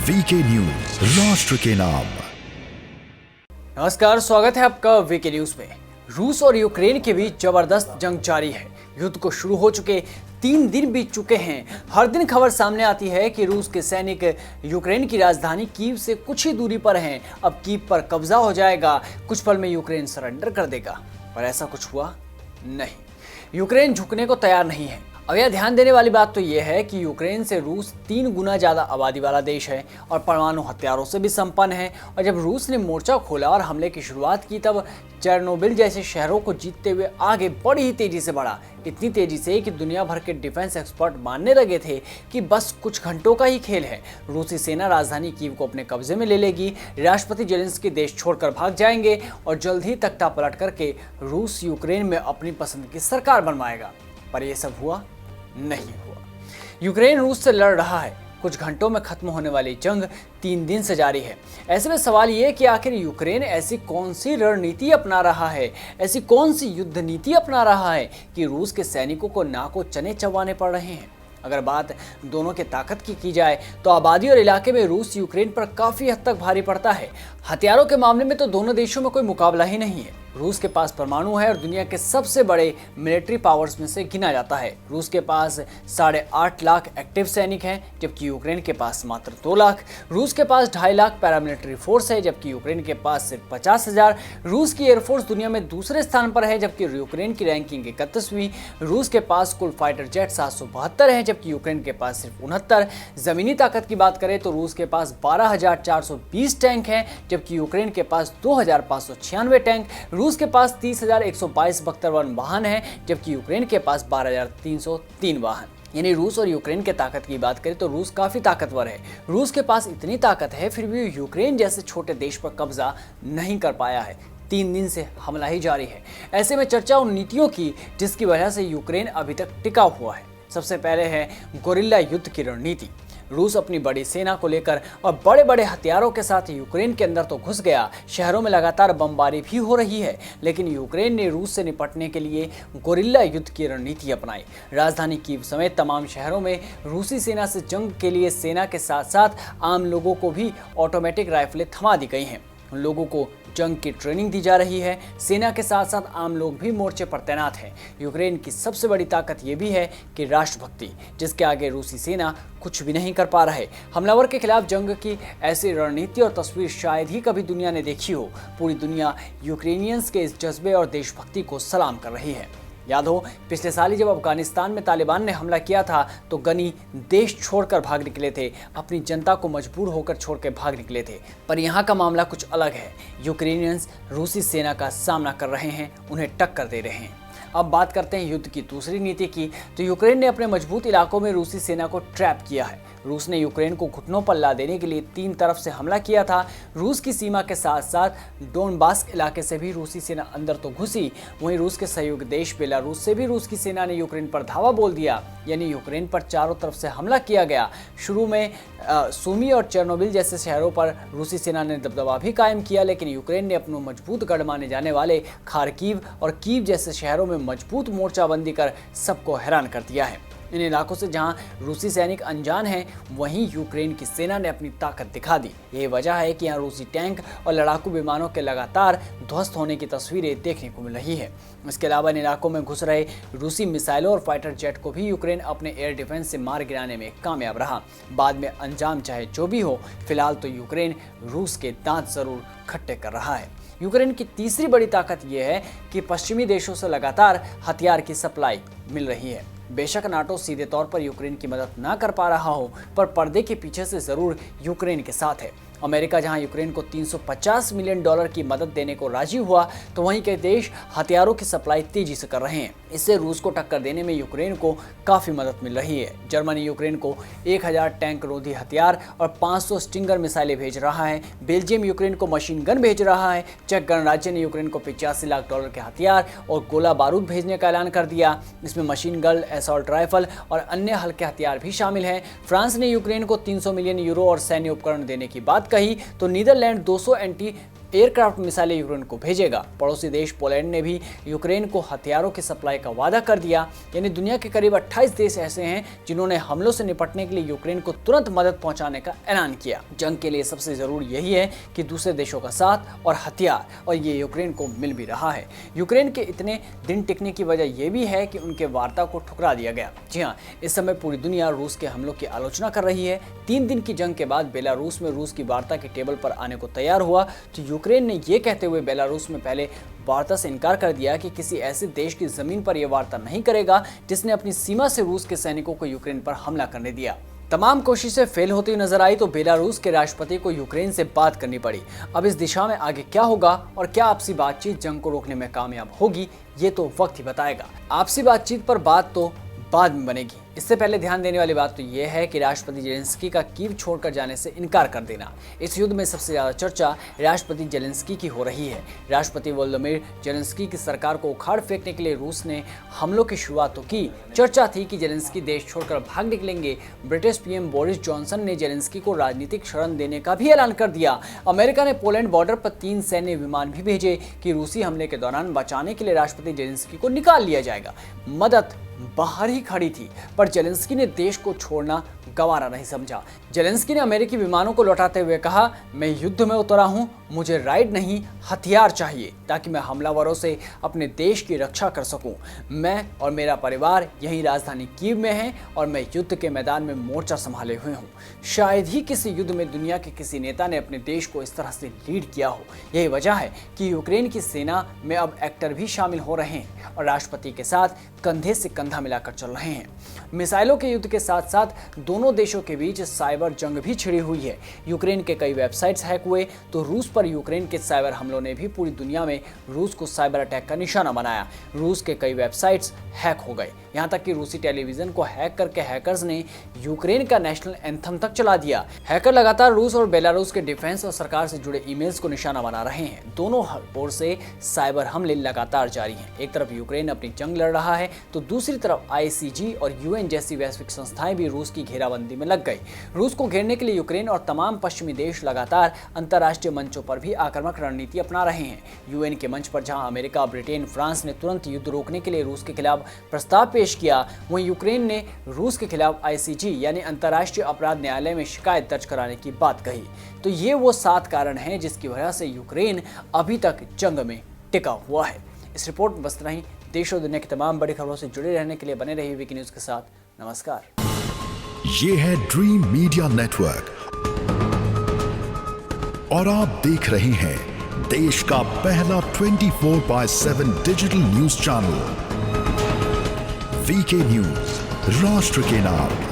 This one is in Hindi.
वीके न्यूज, राष्ट्र के नाम। नमस्कार, स्वागत है आपका वीके न्यूज में। रूस और यूक्रेन के बीच जबरदस्त जंग जारी है। युद्ध को शुरू हो चुके 3 दिन बीत चुके हैं। हर दिन खबर सामने आती है कि रूस के सैनिक यूक्रेन की राजधानी कीव से कुछ ही दूरी पर हैं। अब कीव पर कब्जा हो जाएगा, कुछ पल में यूक्रेन सरेंडर कर देगा, पर ऐसा कुछ हुआ नहीं। यूक्रेन झुकने को तैयार नहीं है। अब यह ध्यान देने वाली बात तो यह है कि यूक्रेन से रूस 3 गुना ज़्यादा आबादी वाला देश है और परमाणु हथियारों से भी संपन्न है। और जब रूस ने मोर्चा खोला और हमले की शुरुआत की, तब चेरनोबिल जैसे शहरों को जीतते हुए आगे बड़ी ही तेजी से बढ़ा। इतनी तेजी से कि दुनिया भर के डिफेंस एक्सपर्ट मानने लगे थे कि बस कुछ घंटों का ही खेल है। रूसी सेना राजधानी कीव को अपने कब्जे में ले लेगी, राष्ट्रपति जेलेंस्की देश छोड़कर भाग जाएंगे और जल्द ही तख्ता पलट करके रूस यूक्रेन में अपनी पसंद की सरकार बनवाएगा। पर यह सब हुआ नहीं हुआ। यूक्रेन रूस से लड़ रहा है। कुछ घंटों में खत्म होने वाली जंग 3 दिन से जारी है। ऐसे में सवाल ये कि आखिर यूक्रेन ऐसी कौन सी रणनीति अपना रहा है, ऐसी कौन सी युद्ध नीति अपना रहा है कि रूस के सैनिकों को नाको चने चबाने पड़ रहे हैं। अगर बात दोनों के ताकत की जाए तो आबादी और इलाके में रूस यूक्रेन पर काफी हद तक भारी पड़ता है। हथियारों के मामले में तो दोनों देशों में कोई मुकाबला ही नहीं है। रूस के पास परमाणु है और दुनिया के सबसे बड़े मिलिट्री पावर्स में से गिना जाता है। रूस के पास 8.5 लाख एक्टिव सैनिक हैं, जबकि यूक्रेन के पास मात्र 2 लाख। रूस के पास 2.5 लाख पैरामिलिट्री फोर्स है, जबकि यूक्रेन के पास सिर्फ 50,000। रूस की एयरफोर्स दुनिया में दूसरे स्थान पर है, जबकि यूक्रेन की रैंकिंग 31वीं। रूस के पास कुल फाइटर जेट 772 हैं, जबकि यूक्रेन के पास सिर्फ 69। जमीनी ताकत की बात करें तो रूस के पास 12,420 टैंक हैं, जबकि यूक्रेन के पास 2,596 टैंक। रूस के पास 30,122 बख्तरबंद वाहन हैं, जबकि यूक्रेन के पास 12,303 वाहन। यानी रूस और यूक्रेन के ताकत की बात करें तो रूस काफी ताकतवर है। रूस के पास इतनी ताकत है, फिर भी यूक्रेन जैसे छोटे देश पर कब्जा नहीं कर पाया है। 3 दिन से हमला ही जारी है। ऐसे में चर्चा उन नीतियों की जिसकी वजह से यूक्रेन अभी तक टिका हुआ है। सबसे पहले है गोरिल्ला युद्ध की रणनीति। रूस अपनी बड़ी सेना को लेकर और बड़े बड़े हथियारों के साथ यूक्रेन के अंदर तो घुस गया। शहरों में लगातार बमबारी भी हो रही है, लेकिन यूक्रेन ने रूस से निपटने के लिए गोरिल्ला युद्ध की रणनीति अपनाई। राजधानी कीव समेत तमाम शहरों में रूसी सेना से जंग के लिए सेना के साथ साथ आम लोगों को भी ऑटोमेटिक राइफलें थमा दी गई हैं। लोगों को जंग की ट्रेनिंग दी जा रही है। सेना के साथ साथ आम लोग भी मोर्चे पर तैनात हैं। यूक्रेन की सबसे बड़ी ताकत ये भी है कि राष्ट्रभक्ति, जिसके आगे रूसी सेना कुछ भी नहीं कर पा रहे। हमलावर के खिलाफ जंग की ऐसी रणनीति और तस्वीर शायद ही कभी दुनिया ने देखी हो। पूरी दुनिया यूक्रेनियंस के इस जज्बे और देशभक्ति को सलाम कर रही है। याद हो, पिछले साल ही जब अफगानिस्तान में तालिबान ने हमला किया था तो गनी देश छोड़कर भाग निकले थे, अपनी जनता को मजबूर होकर छोड़ के भाग निकले थे। पर यहाँ का मामला कुछ अलग है। यूक्रेनियंस रूसी सेना का सामना कर रहे हैं, उन्हें टक्कर दे रहे हैं। अब बात करते हैं युद्ध की दूसरी नीति की। तो यूक्रेन ने अपने मजबूत इलाकों में रूसी सेना को ट्रैप किया है। रूस ने यूक्रेन को घुटनों पर ला देने के लिए 3 तरफ से हमला किया था। रूस की सीमा के साथ साथ डोनबास इलाके से भी रूसी सेना अंदर तो घुसी, वहीं रूस के सहयोगी देश बेलारूस से भी रूस की सेना ने यूक्रेन पर धावा बोल दिया। यानी यूक्रेन पर चारों तरफ से हमला किया गया। शुरू में सुमी और चेरनोबिल जैसे शहरों पर रूसी सेना ने दबदबा भी कायम किया, लेकिन यूक्रेन ने अपने मजबूत गढ़ माने जाने वाले खार्किव और कीव जैसे शहरों में मजबूत मोर्चाबंदी कर सबको हैरान कर दिया है। इन इलाकों से जहां रूसी सैनिक अनजान हैं, वहीं यूक्रेन की सेना ने अपनी ताकत दिखा दी। यही वजह है कि यहाँ रूसी टैंक और लड़ाकू विमानों के लगातार ध्वस्त होने की तस्वीरें देखने को मिल रही है। इसके अलावा इन इलाकों में घुस रहे रूसी मिसाइलों और फाइटर जेट को भी यूक्रेन अपने एयर डिफेंस से मार गिराने में कामयाब रहा। बाद में अंजाम चाहे जो भी हो, फिलहाल तो यूक्रेन रूस के दांत जरूर खट्टे कर रहा है। यूक्रेन की तीसरी बड़ी ताकत यह है कि पश्चिमी देशों से लगातार हथियार की सप्लाई मिल रही है। बेशक नाटो सीधे तौर पर यूक्रेन की मदद ना कर पा रहा हो, पर पर्दे के पीछे से जरूर यूक्रेन के साथ है। अमेरिका जहां यूक्रेन को $350 मिलियन की मदद देने को राजी हुआ, तो वहीं के देश हथियारों की सप्लाई तेजी से कर रहे हैं। इससे रूस को टक्कर देने में यूक्रेन को काफी मदद मिल रही है। जर्मनी यूक्रेन को 1000 टैंक रोधी हथियार और 500 स्टिंगर मिसाइलें भेज रहा है। बेल्जियम यूक्रेन को मशीन गन भेज रहा है। चेक गणराज्य ने यूक्रेन को $85 लाख के हथियार और गोला बारूद भेजने का ऐलान कर दिया। इसमें मशीन गन, असॉल्ट राइफल और अन्य हल्के हथियार भी शामिल हैं। फ्रांस ने यूक्रेन को 300 मिलियन यूरो और सैन्य उपकरण देने की बात कही, तो नीदरलैंड 200 एंटी एयरक्राफ्ट मिसाइलें यूक्रेन को भेजेगा। पड़ोसी देश पोलैंड ने भी यूक्रेन को हथियारों की सप्लाई का वादा कर दिया। यानी दुनिया के करीब 28 देश ऐसे हैं जिन्होंने हमलों से निपटने के लिए यूक्रेन को तुरंत मदद पहुंचाने का ऐलान किया। जंग के लिए सबसे जरूरी यही है कि दूसरे देशों का साथ और हथियार, और ये यूक्रेन को मिल भी रहा है। यूक्रेन के इतने दिन टिकने की वजह यह भी है कि उनके वार्ता को ठुकरा दिया गया। जी हाँ, इस समय पूरी दुनिया रूस के हमलों की आलोचना कर रही है। 3 दिन की जंग के बाद बेलारूस में रूस की वार्ता के टेबल पर आने को तैयार हुआ तो यूक्रेन ने यह कहते हुए बेलारूस में पहले वार्ता से इनकार कर दिया कि किसी ऐसे देश की जमीन पर यह वार्ता नहीं करेगा जिसने अपनी सीमा से रूस के सैनिकों को यूक्रेन पर हमला करने दिया। तमाम कोशिशें फेल होती नजर आई तो बेलारूस के राष्ट्रपति को यूक्रेन से बात करनी पड़ी। अब इस दिशा में आगे क्या होगा और क्या आपसी बातचीत जंग को रोकने में कामयाब होगी, ये तो वक्त ही बताएगा। आपसी बातचीत पर बात तो बाद में बनेगी। इससे पहले ध्यान देने वाली बात तो यह है कि राष्ट्रपति जेलेंस्की का कीव छोड़कर जाने से इनकार कर देना। इस युद्ध में सबसे ज्यादा चर्चा राष्ट्रपति जेलेंस्की की हो रही है। राष्ट्रपति वोलोदिमीर जेलेंस्की की सरकार को उखाड़ फेंकने के लिए रूस ने हमलों की शुरुआत तो की। चर्चा थी कि जेलेंस्की देश छोड़कर भाग निकलेंगे। ब्रिटिश पीएम बोरिस जॉनसन ने जेलेंस्की को राजनीतिक शरण देने का भी ऐलान कर दिया। अमेरिका ने पोलैंड बॉर्डर पर 3 सैन्य विमान भी भेजे कि रूसी हमले के दौरान बचाने के लिए राष्ट्रपति जेलेंस्की को निकाल लिया जाएगा। मदद बाहर ही खड़ी थी, पर जेलेंस्की ने देश को छोड़ना गंवारा नहीं समझा। जेलेंस्की ने अमेरिकी विमानों को लौटाते हुए कहा, मैं युद्ध में उतरा हूं, मुझे राइड नहीं हथियार चाहिए ताकि मैं हमलावरों से अपने देश की रक्षा कर सकूं। मैं और मेरा परिवार यही राजधानी कीव में है और मैं युद्ध के मैदान में मोर्चा संभाले हुए हूं। शायद ही किसी युद्ध में दुनिया के किसी नेता ने अपने देश को इस तरह से लीड किया हो। यही वजह है कि यूक्रेन की सेना में अब एक्टर भी शामिल हो रहे हैं और राष्ट्रपति के साथ कंधे से कंधा मिलाकर चल रहे हैं। मिसाइलों के युद्ध के साथ साथ दोनों देशों के बीच साइबर जंग भी छिड़ी हुई है। यूक्रेन के कई वेबसाइट्स हैक हुए तो रूस पर यूक्रेन के साइबर हमलों ने भी पूरी दुनिया में रूस को साइबर अटैक का निशाना बनाया। रूस के कई वेबसाइट्स हैक हो गए, यहाँ तक कि रूसी टेलीविजन को हैक करके हैकर्स ने यूक्रेन का नेशनल एंथम तक चला दिया। हैकर लगातार रूस और बेलारूस के डिफेंस और सरकार से जुड़े ईमेल्स को निशाना बना रहे हैं। दोनों ओर से साइबर हमले लगातार जारी हैं। एक तरफ यूक्रेन अपनी जंग लड़ रहा है तो दूसरी तरफ ICG और UN जैसी वैश्विक संस्थाएं भी रूस की घेराबंदी में लग गई। रूस को घेरने के लिए यूक्रेन और तमाम पश्चिमी देश लगातार अंतर्राष्ट्रीय मंचों पर भी आक्रामक रणनीति अपना रहे हैं। UN के मंच पर जहां अमेरिका, ब्रिटेन, फ्रांस ने तुरंत युद्ध रोकने के लिए रूस के खिलाफ प्रस्ताव पेश किया, वहीं यूक्रेन ने रूस के खिलाफ ICG यानी अंतर्राष्ट्रीय अपराध न्यायालय में शिकायत दर्ज कराने की बात कही। तो ये वो 7 कारण हैं जिसकी वजह से यूक्रेन अभी तक जंग में टिका हुआ है। इस रिपोर्ट में बस इतना ही। देश और दुनिया की तमाम बड़ी खबरों से जुड़े रहने के लिए बने रहिए वीकी न्यूज के साथ। नमस्कार। ये है ड्रीम मीडिया नेटवर्क और आप देख रहे हैं देश का पहला 24/7 digital news channel VK news, राष्ट्र के नाम।